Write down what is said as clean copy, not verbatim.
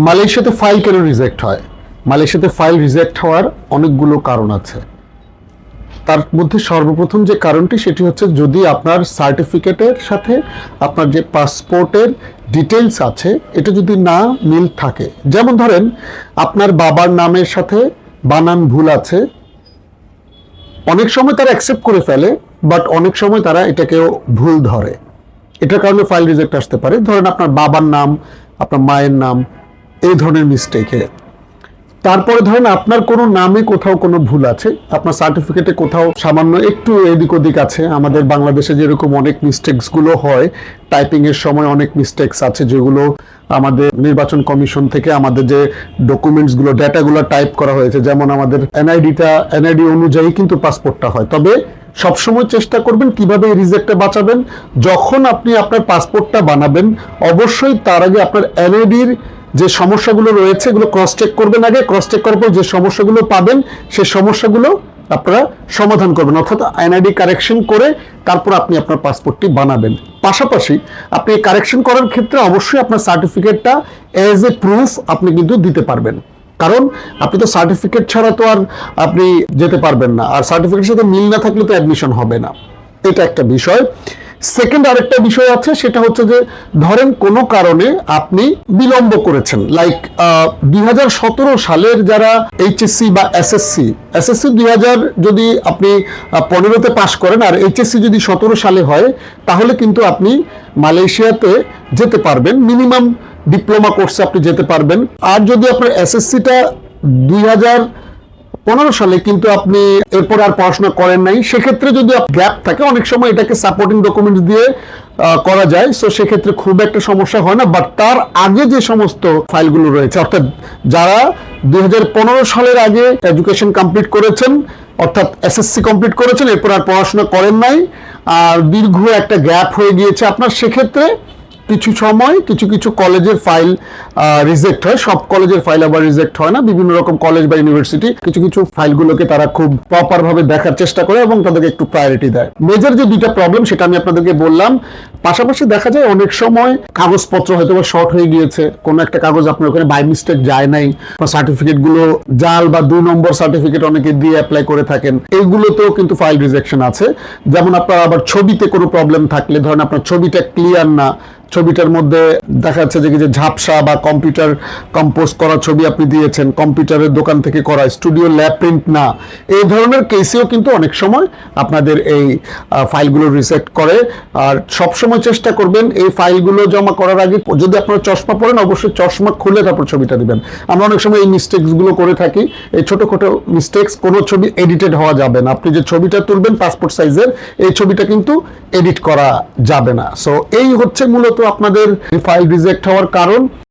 মালয়েশিয়াতে ফাইল কেন রিজেক্ট হয়? মালয়েশিয়াতে ফাইল রিজেক্ট হওয়ার অনেকগুলো কারণ আছে। তার মধ্যে সর্বপ্রথম যে কারণটি সেটি হচ্ছে যদি আপনার সার্টিফিকেটের সাথে আপনার যে পাসপোর্টের ডিটেলস আছে এটা যদি না মিল থাকে। যেমন ধরেন আপনার বাবার নামের সাথে বানান ভুল আছে, অনেক সময় তারা অ্যাকসেপ্ট করে ফেলে, বাট অনেক সময় তারা এটাকেও ভুল ধরে। এটার কারণে ফাইল রিজেক্ট আসতে পারে। ধরেন আপনার বাবার নাম, আপনার মায়ের নাম, এই ধরনের মিস্টেকে। তারপরে ধরেন আপনার কোনো নামে কোথাও কোনো ভুল আছে, আপনার সার্টিফিকেটে কোথাও সামান্য একটু এদিক ওদিক আছে। আমাদের বাংলাদেশে যেরকম অনেক মিস্টেক্সগুলো হয়, টাইপিংয়ের সময় অনেক মিস্টেক্স আছে যেগুলো আমাদের নির্বাচন কমিশন থেকে আমাদের যে ডকুমেন্টসগুলো, ডেটাগুলো টাইপ করা হয়েছে, যেমন আমাদের এনআইডি অনুযায়ী কিন্তু পাসপোর্টটা হয়। তবে সবসময় চেষ্টা করবেন কিভাবে এই রিজেক্টটা বাঁচাবেন। যখন আপনি আপনার পাসপোর্টটা বানাবেন অবশ্যই তার আগে আপনার এনআইডির যে সমস্যাগুলো রয়েছে এগুলো ক্রস চেক করবেন। আগে ক্রস চেক করার পর যে সমস্যাগুলো পাবেন সেই সমস্যাগুলো আপনারা সমাধান করবেন, অর্থাৎ এনআইডি কারেকশন করে তারপর আপনি আপনার পাসপোর্টটি বানাবেন। পাশাপাশি আপনি কারেকশন করার ক্ষেত্রে অবশ্যই আপনার সার্টিফিকেটটা এজ এ প্রুফ আপনি কিন্তু দিতে পারবেন, কারণ আপনি তো সার্টিফিকেট ছাড়া তো আর আপনি যেতে পারবেন না, আর সার্টিফিকেটের সাথে মিল না থাকলে তো অ্যাডমিশন হবে না। এটা একটা বিষয়। সেকেন্ড আরেকটা বিষয় আছে, সেটা হচ্ছে যে ধরেন কোনো কারণে আপনি বিলম্ব করেছেন, লাইক 2017 সালের যারা এইচএসসি বা এসএসসি 2000 যদি আপনি 15তে পাশ করেন আর এইচএসসি যদি 17 সালে হয়, তাহলে কিন্তু আপনি মালয়েশিয়াতে যেতে পারবেন, মিনিমাম ডিপ্লোমা কোর্সে আপনি যেতে পারবেন। আর যদি আপনার এসএসসিটা 2015 সালে কিন্তু আপনি এরপর আর পড়াশোনা করেন নাই, সেক্ষেত্রে যদি গ্যাপ থাকে অনেক সময় এটাকে সাপোর্টিং ডকুমেন্টস দিয়ে করা যায়, সো সেক্ষেত্রে খুব একটা সমস্যা হয় না। বাট তার আগে যে সমস্ত ফাইলগুলো রয়েছে, অর্থাৎ যারা 2015 সালের আগে এডুকেশন কমপ্লিট করেছেন, অর্থাৎ এসএসসি কমপ্লিট করেছেন, এরপর আর পড়াশোনা করেন নাই, আর দীর্ঘ একটা গ্যাপ হয়ে গিয়েছে আপনার, সেক্ষেত্রে কিছু সময় কিছু কলেজের ফাইল রিজেক্ট হয়। সব কলেজের ফাইল আবার রিজেক্ট হয় না। বিভিন্ন রকম কলেজ বা ইউনিভার্সিটি কিছু ফাইলগুলোকে তারা খুব প্রপার ভাবে দেখার চেষ্টা করে এবং তাদেরকে একটু প্রায়োরিটি দেয়। মেজর যে দুইটা প্রবলেম সেটা আমি আপনাদেরকে বললাম। পাশাপাশি দেখা যায় অনেক সময় কাগজপত্র হয়তো বা শর্ট হয়ে গিয়েছে, কোনো একটা কাগজ আপনার ওখানে বাই মিস্টেক যায় নাই, বা সার্টিফিকেটগুলো জাল বা 2 নম্বর সার্টিফিকেট অনেকে দিয়ে অ্যাপ্লাই করে থাকেন, এইগুলোতেও কিন্তু ফাইল রিজেকশন আছে। যেমন আপনার আবার ছবিতে কোনো প্রবলেম থাকলে, ধরেন আপনার ছবিটা ক্লিয়ার না, ছবিটার মধ্যে দেখা যাচ্ছে যে ঝাপসা বা কম্পিউটার কম্পোজ করা ছবি আপনি দিয়েছেন, কম্পিউটারের দোকান থেকে করা, স্টুডিও ল্যাব প্রিন্ট না, এই ধরনের কেসেও কিন্তু অনেক সময় আপনাদের এই ফাইলগুলো রিজেক্ট করে। আর সবসময় চেষ্টা করবেন এই ফাইলগুলো জমা করার আগে, যদি আপনারা চশমা পড়েন অবশ্যই চশমা খুলে তারপর ছবিটা দিবেন। আমরা অনেক সময় এই মিস্টেক্সগুলো করে থাকি, এই ছোটোখাটো মিস্টেক্স। কোনো ছবি এডিটেড হওয়া যাবে না, আপনি যে ছবিটা তুলবেন পাসপোর্ট সাইজের, এই ছবিটা কিন্তু এডিট করা যাবে না। সো এই হচ্ছে মূলত আপনাদের ফাইল রিজেক্ট হওয়ার কারণ।